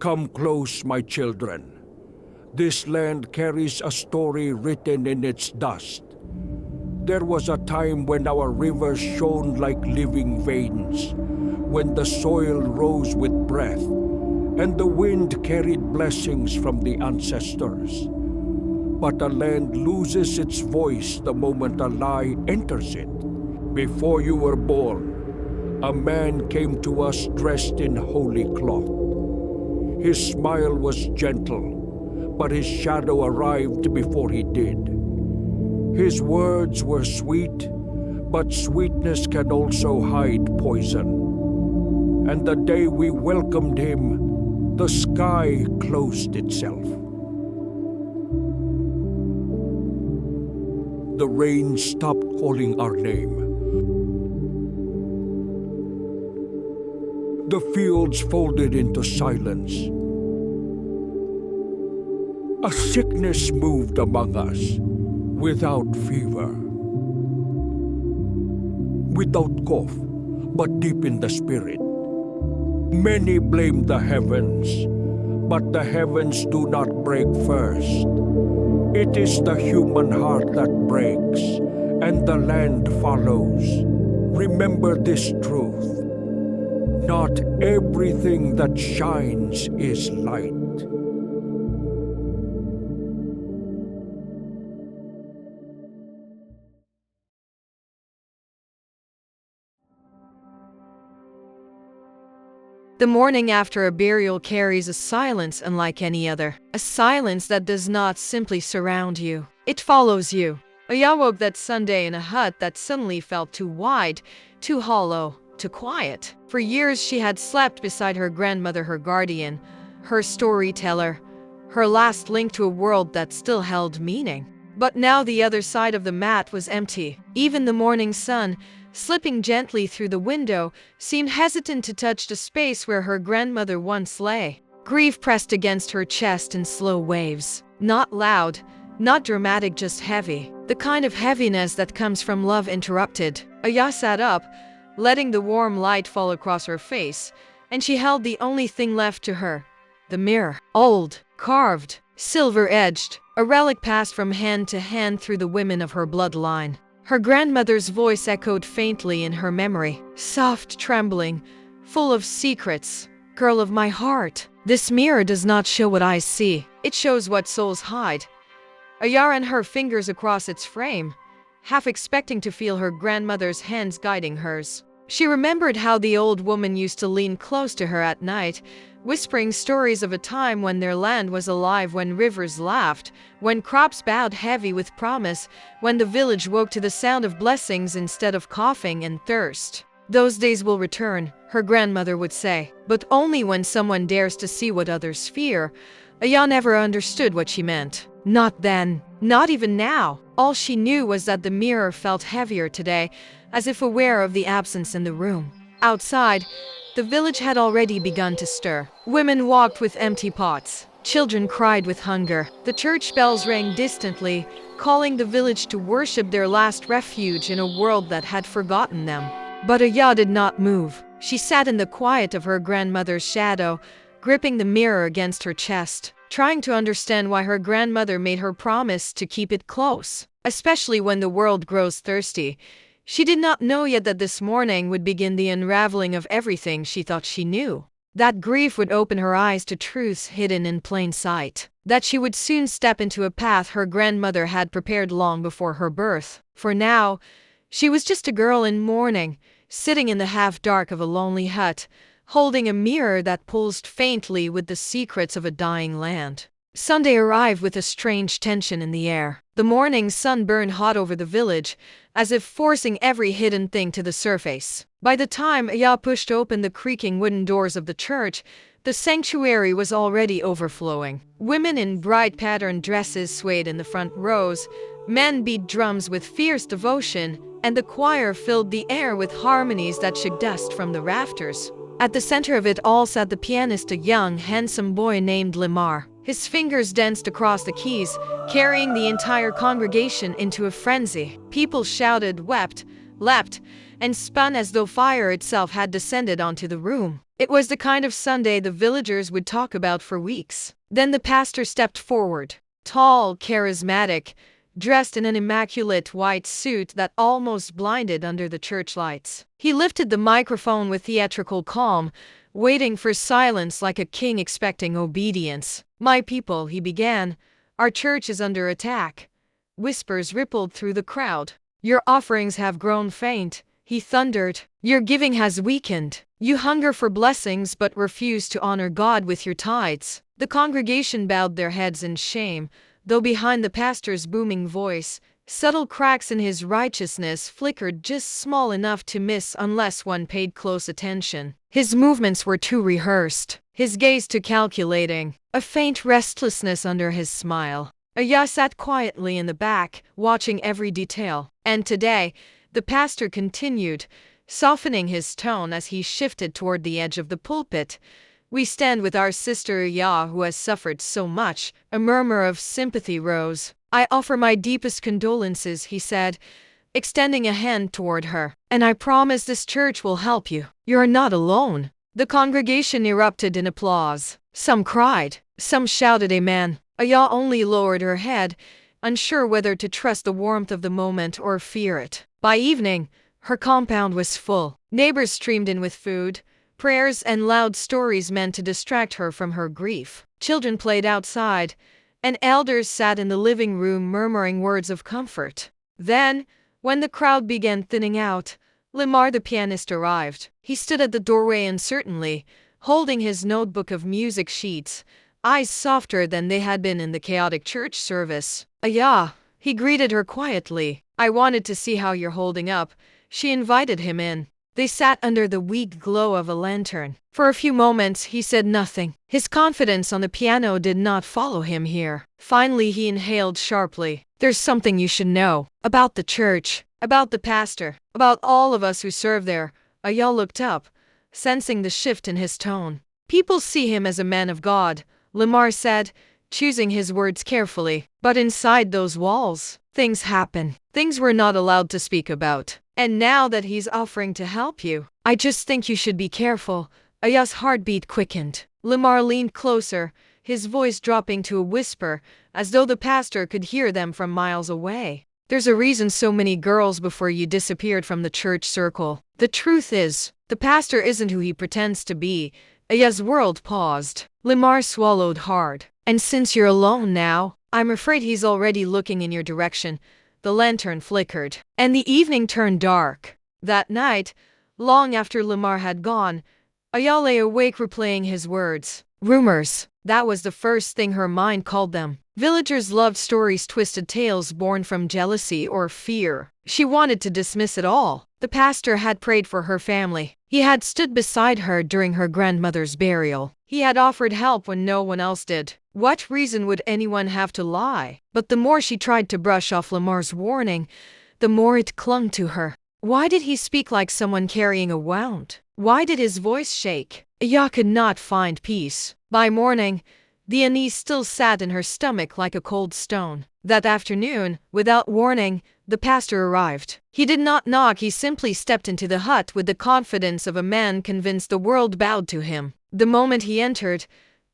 Come close, my children. This land carries a story written in its dust. There was a time when our rivers shone like living veins, when the soil rose with breath, and the wind carried blessings from the ancestors. But a land loses its voice the moment a lie enters it. Before you were born, a man came to us dressed in holy cloth. His smile was gentle, but his shadow arrived before he did. His words were sweet, but sweetness can also hide poison. And the day we welcomed him, the sky closed itself. The rain stopped calling our name. The fields folded into silence. A sickness moved among us, without fever, without cough, but deep in the spirit. Many blamed the heavens, but the heavens do not break first. It is the human heart that breaks, and the land follows. Remember this truth. Not everything that shines is light. The morning after a burial carries a silence unlike any other. A silence that does not simply surround you. It follows you. Aya woke that Sunday in a hut that suddenly felt too wide, too hollow, too quiet. For years she had slept beside her grandmother, her guardian, her storyteller, her last link to a world that still held meaning. But now the other side of the mat was empty. Even the morning sun, slipping gently through the window, seemed hesitant to touch the space where her grandmother once lay. Grief pressed against her chest in slow waves. Not loud, not dramatic, just heavy. The kind of heaviness that comes from love interrupted. Aya sat up, letting the warm light fall across her face, and she held the only thing left to her. The mirror. Old, carved, silver-edged, a relic passed from hand to hand through the women of her bloodline. Her grandmother's voice echoed faintly in her memory, soft, trembling, full of secrets. Girl of my heart, this mirror does not show what eyes see. It shows what souls hide. Aya ran her fingers across its frame, half expecting to feel her grandmother's hands guiding hers. She remembered how the old woman used to lean close to her at night, whispering stories of a time when their land was alive, when rivers laughed, when crops bowed heavy with promise, when the village woke to the sound of blessings instead of coughing and thirst. Those days will return, her grandmother would say, but only when someone dares to see what others fear. Aya never understood what she meant. Not then, not even now. All she knew was that the mirror felt heavier today, as if aware of the absence in the room. Outside, the village had already begun to stir. Women walked with empty pots. Children cried with hunger. The church bells rang distantly, calling the village to worship their last refuge in a world that had forgotten them. But Aya did not move. She sat in the quiet of her grandmother's shadow, gripping the mirror against her chest, trying to understand why her grandmother made her promise to keep it close, especially when the world grows thirsty. She did not know yet that this morning would begin the unraveling of everything she thought she knew. That grief would open her eyes to truths hidden in plain sight. That she would soon step into a path her grandmother had prepared long before her birth. For now, she was just a girl in mourning, sitting in the half-dark of a lonely hut, holding a mirror that pulsed faintly with the secrets of a dying land. Sunday arrived with a strange tension in the air. The morning sun burned hot over the village, as if forcing every hidden thing to the surface. By the time Aya pushed open the creaking wooden doors of the church, the sanctuary was already overflowing. Women in bright patterned dresses swayed in the front rows, men beat drums with fierce devotion, and the choir filled the air with harmonies that shook dust from the rafters. At the center of it all sat the pianist, a young, handsome boy named Limar. His fingers danced across the keys, carrying the entire congregation into a frenzy. People shouted, wept, leapt, and spun as though fire itself had descended onto the room. It was the kind of Sunday the villagers would talk about for weeks. Then the pastor stepped forward, tall, charismatic, dressed in an immaculate white suit that almost blinded under the church lights. He lifted the microphone with theatrical calm, waiting for silence like a king expecting obedience. "My people," he began, "our church is under attack." Whispers rippled through the crowd. "Your offerings have grown faint," he thundered. "Your giving has weakened. You hunger for blessings but refuse to honor God with your tithes." The congregation bowed their heads in shame, though behind the pastor's booming voice, subtle cracks in his righteousness flickered just small enough to miss unless one paid close attention. His movements were too rehearsed, his gaze too calculating, a faint restlessness under his smile. Aya sat quietly in the back, watching every detail. "And today," the pastor continued, softening his tone as he shifted toward the edge of the pulpit, "we stand with our sister Aya who has suffered so much." A murmur of sympathy rose. "I offer my deepest condolences," he said, extending a hand toward her. "And I promise this church will help you. You're not alone." The congregation erupted in applause. Some cried, some shouted amen. Aya only lowered her head, unsure whether to trust the warmth of the moment or fear it. By evening, her compound was full. Neighbors streamed in with food, prayers, and loud stories meant to distract her from her grief. Children played outside, and elders sat in the living room murmuring words of comfort. Then, when the crowd began thinning out, Limar the pianist arrived. He stood at the doorway uncertainly, holding his notebook of music sheets, eyes softer than they had been in the chaotic church service. "Aya," he greeted her quietly. "I wanted to see how you're holding up." She invited him in. They sat under the weak glow of a lantern. For a few moments, he said nothing. His confidence on the piano did not follow him here. Finally, he inhaled sharply. "There's something you should know. About the church. About the pastor. About all of us who serve there." Aya looked up, sensing the shift in his tone. "People see him as a man of God," Limar said, choosing his words carefully. "But inside those walls, things happen. Things we're not allowed to speak about. And now that he's offering to help you, I just think you should be careful." Aya's heartbeat quickened. Limar leaned closer, his voice dropping to a whisper, as though the pastor could hear them from miles away. "There's a reason so many girls before you disappeared from the church circle. The truth is, the pastor isn't who he pretends to be." Aya's world paused. Limar swallowed hard. "And since you're alone now, I'm afraid he's already looking in your direction." The lantern flickered, and the evening turned dark. That night, long after Limar had gone, Aya lay awake replaying his words. Rumors. That was the first thing her mind called them. Villagers loved stories, twisted tales born from jealousy or fear. She wanted to dismiss it all. The pastor had prayed for her family. He had stood beside her during her grandmother's burial. He had offered help when no one else did. What reason would anyone have to lie? But the more she tried to brush off Limar's warning, the more it clung to her. Why did he speak like someone carrying a wound? Why did his voice shake? Aya could not find peace. By morning, the unease still sat in her stomach like a cold stone. That afternoon, without warning, the pastor arrived. He did not knock, he simply stepped into the hut with the confidence of a man convinced the world bowed to him. The moment he entered,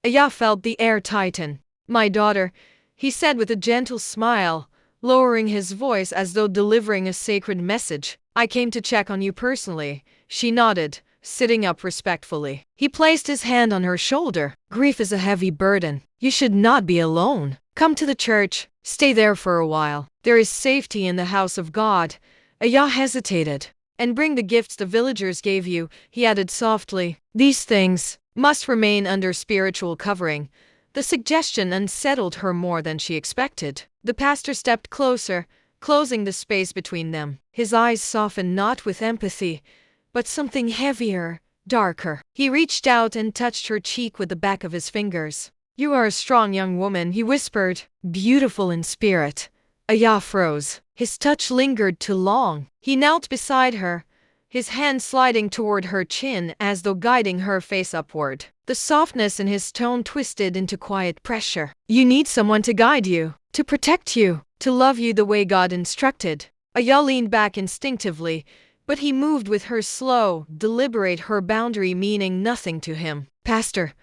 Aya felt the air tighten. "My daughter," he said with a gentle smile, lowering his voice as though delivering a sacred message. "I came to check on you personally." She nodded, sitting up respectfully. He placed his hand on her shoulder. "Grief is a heavy burden. You should not be alone. Come to the church. Stay there for a while. There is safety in the house of God." Aya hesitated. "And bring the gifts the villagers gave you," he added softly. "These things must remain under spiritual covering." The suggestion unsettled her more than she expected. The pastor stepped closer, closing the space between them. His eyes softened not with empathy, but something heavier, darker. He reached out and touched her cheek with the back of his fingers. "You are a strong young woman," he whispered, "beautiful in spirit." Aya froze. His touch lingered too long. He knelt beside her, his hand sliding toward her chin as though guiding her face upward. The softness in his tone twisted into quiet pressure. "You need someone to guide you, to protect you, to love you the way God instructed." Aya leaned back instinctively, But he moved with her slow, deliberate, her boundary meaning nothing to him. "Pastor."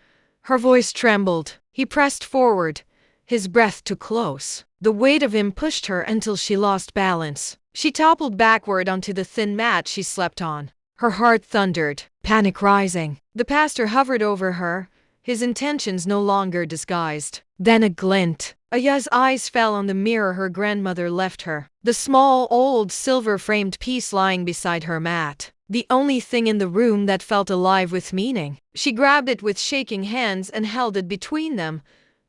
Her voice trembled. He pressed forward. His breath too close. The weight of him pushed her until she lost balance. She toppled backward onto the thin mat she slept on. Her heart thundered, panic rising. The pastor hovered over her, his intentions no longer disguised. Then a glint. Aya's eyes fell on the mirror her grandmother left her, the small, old, silver-framed piece lying beside her mat. The only thing in the room that felt alive with meaning. She grabbed it with shaking hands and held it between them,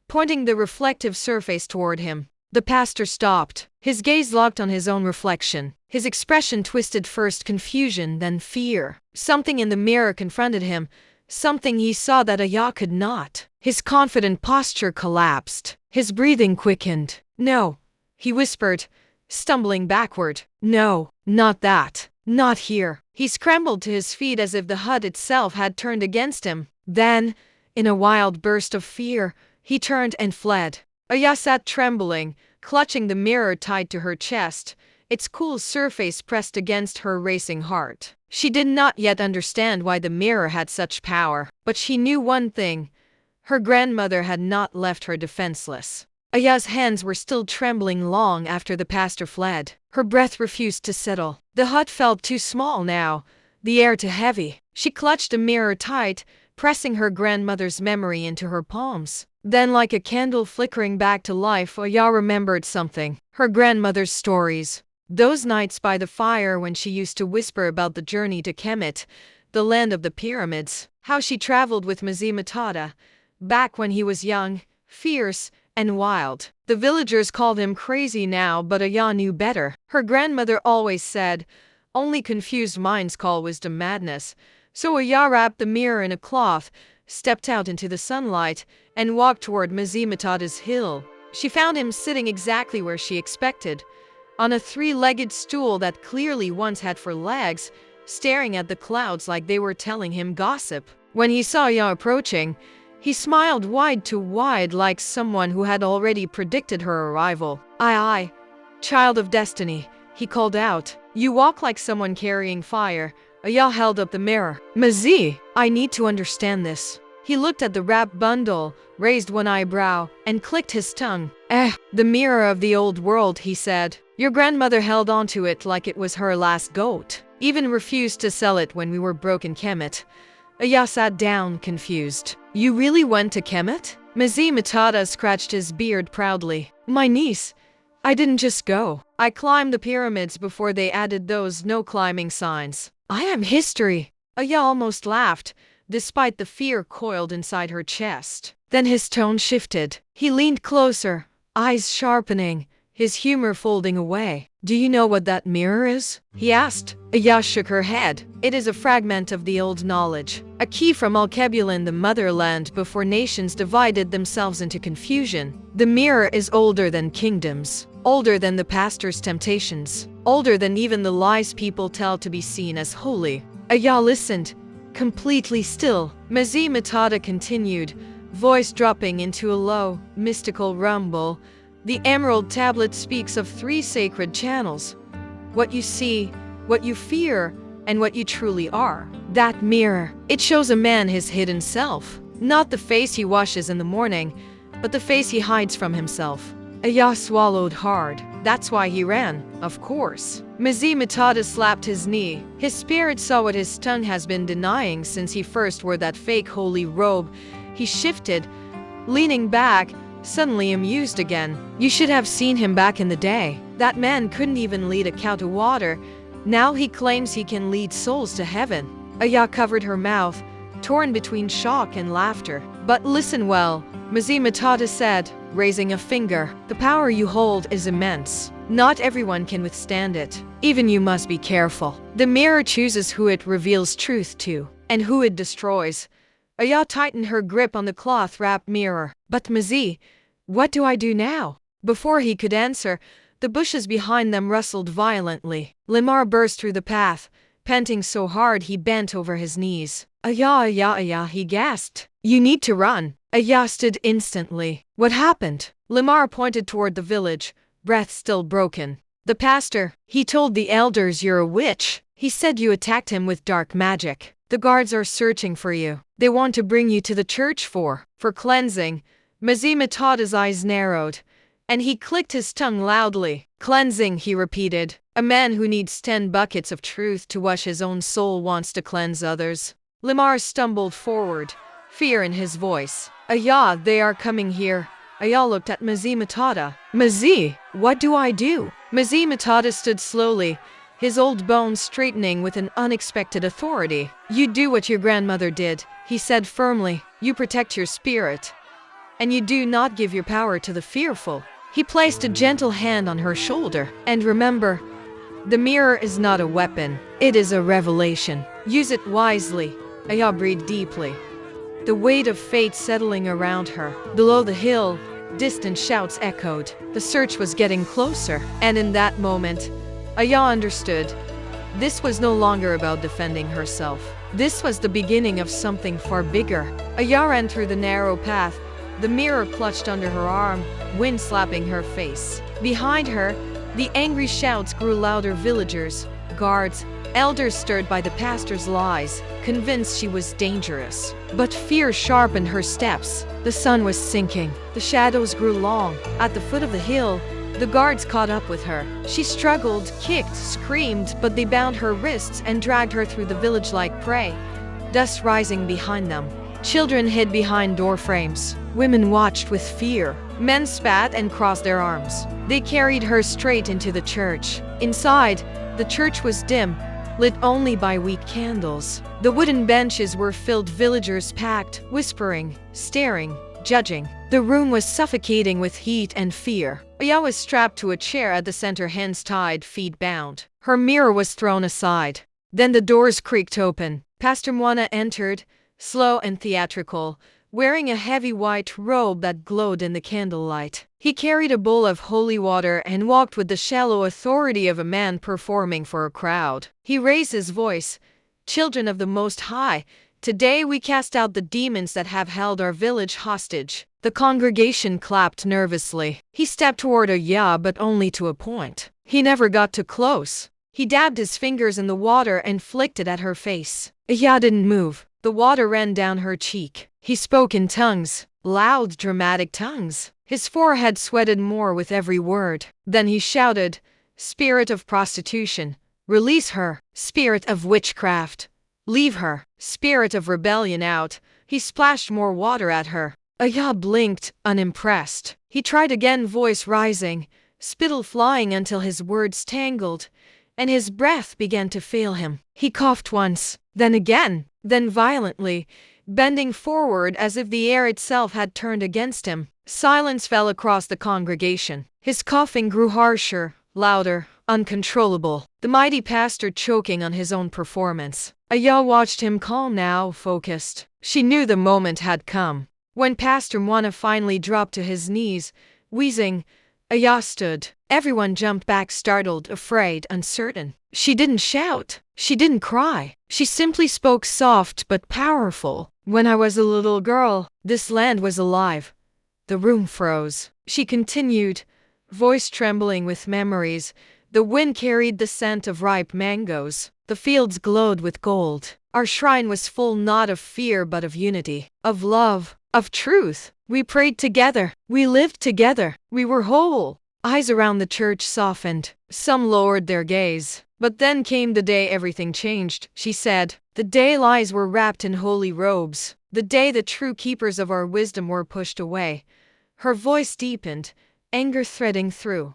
pointing the reflective surface toward him. The pastor stopped, his gaze locked on his own reflection. His expression twisted, first confusion, then fear. Something in the mirror confronted him, something he saw that Aya could not. His confident posture collapsed. His breathing quickened. "No," he whispered, stumbling backward. "No, not that. Not here." He scrambled to his feet as if the hut itself had turned against him. Then, in a wild burst of fear, he turned and fled. Aya sat trembling, clutching the mirror tight to her chest, its cool surface pressed against her racing heart. She did not yet understand why the mirror had such power, but she knew one thing. Her grandmother had not left her defenseless. Aya's hands were still trembling long after the pastor fled. Her breath refused to settle. The hut felt too small now, the air too heavy. She clutched the mirror tight, pressing her grandmother's memory into her palms. Then, like a candle flickering back to life, Aya remembered something. Her grandmother's stories. Those nights by the fire when she used to whisper about the journey to Kemet, the land of the pyramids. How she traveled with Mythic, back when he was young, fierce, and wild. The villagers called him crazy now, but Aya knew better. Her grandmother always said, only confused minds call wisdom madness. So Aya wrapped the mirror in a cloth, stepped out into the sunlight, and walked toward Mythic's hill. She found him sitting exactly where she expected, on a three-legged stool that clearly once had four legs, staring at the clouds like they were telling him gossip. When he saw Aya approaching, he smiled wide too wide, like someone who had already predicted her arrival. "Aye, child of destiny," he called out. "You walk like someone carrying fire." Aya held up the mirror. "Mazi, I need to understand this." He looked at the wrapped bundle, raised one eyebrow, and clicked his tongue. The mirror of the old world," he said. "Your grandmother held onto it like it was her last goat. Even refused to sell it when we were broke in Kemet." Aya sat down, confused. "You really went to Kemet?" Mythik scratched his beard proudly. "My niece. I didn't just go. I climbed the pyramids before they added those no-climbing signs. I am history." Aya almost laughed, despite the fear coiled inside her chest. Then his tone shifted. He leaned closer, eyes sharpening, his humor folding away. "Do you know what that mirror is?" he asked. Aya shook her head. "It is a fragment of the old knowledge, a key from Alkebulan, the motherland before nations divided themselves into confusion. The mirror is older than kingdoms, older than the pastor's temptations, older than even the lies people tell to be seen as holy." Aya listened, completely still. Mythik continued, voice dropping into a low, mystical rumble. "The Emerald Tablet speaks of three sacred channels. What you see, what you fear, and what you truly are. That mirror, it shows a man his hidden self. Not the face he washes in the morning, but the face he hides from himself." Aya swallowed hard. That's why he ran, of course. Mythik slapped his knee. His spirit saw what his tongue has been denying since he first wore that fake holy robe. He shifted, leaning back, suddenly amused again. "You should have seen him back in the day. That man couldn't even lead a cow to water. Now he claims he can lead souls to heaven." Aya covered her mouth, torn between shock and laughter. "But listen well," Mythik said, raising a finger. "The power you hold is immense. Not everyone can withstand it. Even you must be careful. The mirror chooses who it reveals truth to, and who it destroys." Aya tightened her grip on the cloth-wrapped mirror. "But Mythik, what do I do now?" Before he could answer, the bushes behind them rustled violently. Limar burst through the path, panting so hard he bent over his knees. Aya, he gasped. "You need to run." Aya stood instantly. "What happened?" Limar pointed toward the village, breath still broken. "The pastor, he told the elders you're a witch. He said you attacked him with dark magic. The guards are searching for you. They want to bring you to the church for cleansing. Mythoda's eyes narrowed, and he clicked his tongue loudly. Cleansing, he repeated. A man who needs 10 buckets of truth to wash his own soul wants to cleanse others. Limar stumbled forward, fear in his voice. Aya, they are coming here. Aya looked at Mythoda. Mazi, what do I do? Mythoda stood slowly, his old bones straightening with an unexpected authority. You do what your grandmother did, he said firmly. You protect your spirit, and you do not give your power to the fearful. He placed a gentle hand on her shoulder. And remember, the mirror is not a weapon. It is a revelation. Use it wisely. Aya breathed deeply, the weight of fate settling around her. Below the hill, distant shouts echoed. The search was getting closer, and in that moment, Aya understood. This was no longer about defending herself. This was the beginning of something far bigger. Aya ran through the narrow path, the mirror clutched under her arm, wind slapping her face. Behind her, the angry shouts grew louder. Villagers, guards, elders stirred by the pastor's lies, convinced she was dangerous. But fear sharpened her steps. The sun was sinking. The shadows grew long. At the foot of the hill, the guards caught up with her. She struggled, kicked, screamed, but they bound her wrists and dragged her through the village like prey, dust rising behind them. Children hid behind door frames. Women watched with fear. Men spat and crossed their arms. They carried her straight into the church. Inside, the church was dim, lit only by weak candles. The wooden benches were filled. Villagers packed, whispering, staring, judging. The room was suffocating with heat and fear. Aya was strapped to a chair at the center, hands tied, feet bound. Her mirror was thrown aside. Then the doors creaked open. Pastor Mwana entered, slow and theatrical, wearing a heavy white robe that glowed in the candlelight. He carried a bowl of holy water and walked with the shallow authority of a man performing for a crowd. He raised his voice, "Children of the Most High, today we cast out the demons that have held our village hostage." The congregation clapped nervously. He stepped toward Aya, but only to a point. He never got too close. He dabbed his fingers in the water and flicked it at her face. Aya didn't move. The water ran down her cheek. He spoke in tongues, loud, dramatic tongues. His forehead sweated more with every word. Then he shouted, "Spirit of prostitution, release her. Spirit of witchcraft, leave her. Spirit of rebellion, out." He splashed more water at her. Aya blinked, unimpressed. He tried again, voice rising, spittle flying until his words tangled, and his breath began to fail him. He coughed once, then again, then violently, bending forward as if the air itself had turned against him. Silence fell across the congregation. His coughing grew harsher, louder, uncontrollable. The mighty pastor choking on his own performance. Aya watched him, calm now, focused. She knew the moment had come. When Pastor Mwana finally dropped to his knees, wheezing, Aya stood. Everyone jumped back, startled, afraid, uncertain. She didn't shout. She didn't cry. She simply spoke, soft but powerful. "When I was a little girl, this land was alive." The room froze. She continued, voice trembling with memories. The wind carried the scent of ripe mangoes. The fields glowed with gold. Our shrine was full not of fear but of unity, of love, of truth. We prayed together. We lived together. We were whole. Eyes around the church softened. Some lowered their gaze. But then came the day everything changed, she said. The day lies were wrapped in holy robes. The day the true keepers of our wisdom were pushed away. Her voice deepened, anger threading through.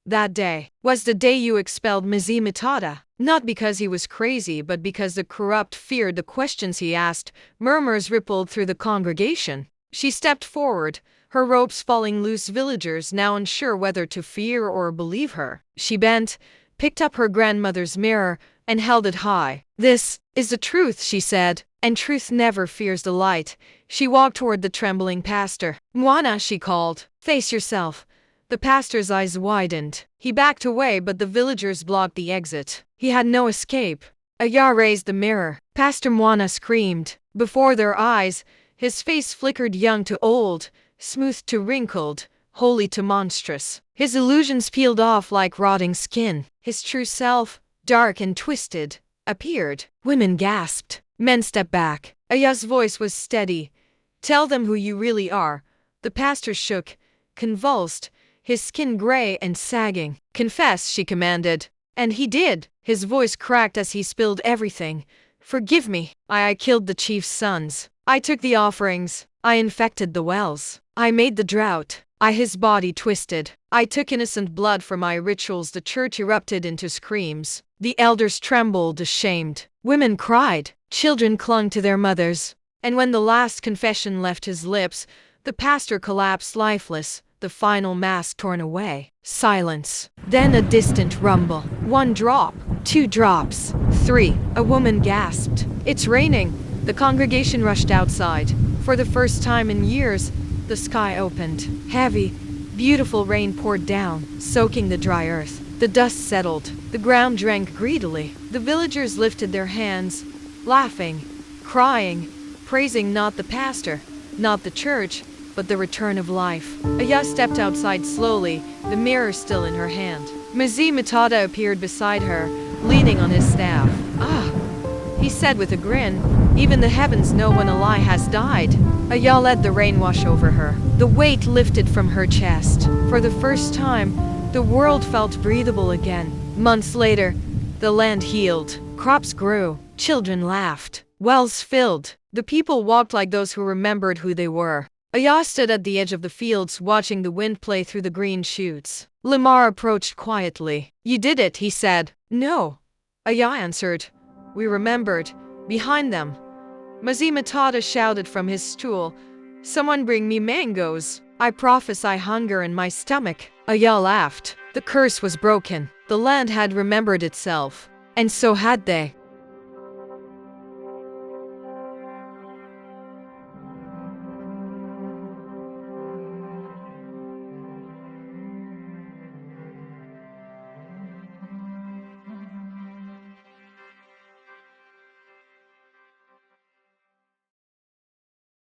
That day was the day you expelled Mythoda. Not because he was crazy, but because the corrupt feared the questions he asked. Murmurs rippled through the congregation. She stepped forward, her ropes falling loose. Villagers, now unsure whether to fear or believe her. She bent, picked up her grandmother's mirror, and held it high. "This is the truth," she said, "and truth never fears the light." She walked toward the trembling pastor. "Mwana," she called, "face yourself." The pastor's eyes widened. He backed away, but the villagers blocked the exit. He had no escape. Aya raised the mirror. Pastor Mwana screamed. Before their eyes, his face flickered, young to old, smooth to wrinkled, holy to monstrous. His illusions peeled off like rotting skin. His true self, dark and twisted, appeared. Women gasped. Men stepped back. Aya's voice was steady. Tell them who you really are. The pastor shook, convulsed, his skin gray and sagging. Confess, she commanded. And he did. His voice cracked as he spilled everything. Forgive me. I killed the chief's sons. I took the offerings. I infected the wells. I made the drought. His body twisted. I took innocent blood for my rituals. The church erupted into screams. The elders trembled, ashamed. Women cried. Children clung to their mothers. And when the last confession left his lips, the pastor collapsed lifeless, the final mask torn away. Silence. Then a distant rumble. 1 drop. 2 drops. 3. A woman gasped. It's raining. The congregation rushed outside. For the first time in years, the sky opened. Heavy, beautiful rain poured down, soaking the dry earth. The dust settled. The ground drank greedily. The villagers lifted their hands, laughing, crying, praising not the pastor, not the church, but the return of life. Aya stepped outside slowly, the mirror still in her hand. Mythology appeared beside her, leaning on his staff. Ah, he said with a grin, even the heavens know when a lie has died. Aya let the rain wash over her. The weight lifted from her chest. For the first time, the world felt breathable again. Months later, the land healed. Crops grew. Children laughed. Wells filled. The people walked like those who remembered who they were. Aya stood at the edge of the fields watching the wind play through the green shoots. Lamar approached quietly. You did it, he said. No. Aya answered. We remembered. Behind them. Mythology shouted from his stool. Someone bring me mangoes. I prophesy hunger in my stomach. Aya laughed. The curse was broken. The land had remembered itself. And so had they.